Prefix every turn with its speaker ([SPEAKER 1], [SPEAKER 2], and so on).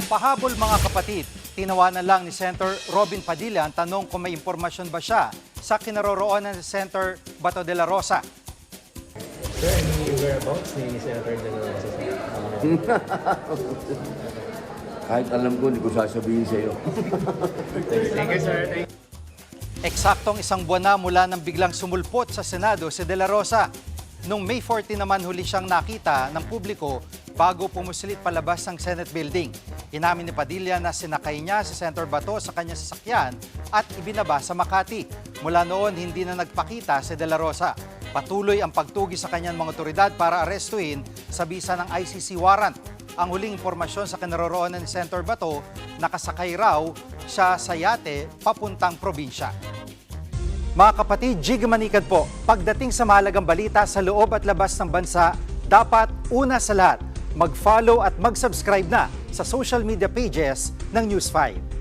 [SPEAKER 1] Pahabol mga kapatid, tinawanan lang ni Senator Robin Padilla ang tanong kung may impormasyon ba siya sa kinaroroonan ni Senator Bato de la Rosa.
[SPEAKER 2] Sir, any whereabouts ni Senator De La Rosa?
[SPEAKER 3] Kahit alam ko, hindi ko sasabihin sa iyo.
[SPEAKER 2] Thank you, sir.
[SPEAKER 1] Eksaktong isang buwan na mula nang biglang sumulpot sa Senado si De La Rosa. Noong May 14 naman huli siyang nakita ng publiko bago pumusilit palabas ng Senate building. Inamin ni Padilla na sinakay niya si Senator Bato sa kanyang sasakyan at ibinaba sa Makati. Mula noon, hindi na nagpakita si De La Rosa. Patuloy ang pagtugi sa kanyang mga otoridad para arestuhin sa bisa ng ICC warrant. Ang huling impormasyon sa kinaroroonan ni Senator Bato, nakasakay raw siya sa yate papuntang probinsya. Mga kapatid, Jig Manikad po, pagdating sa mahalagang balita sa loob at labas ng bansa, dapat una sa lahat, mag-follow at mag-subscribe na sa social media pages ng News 5.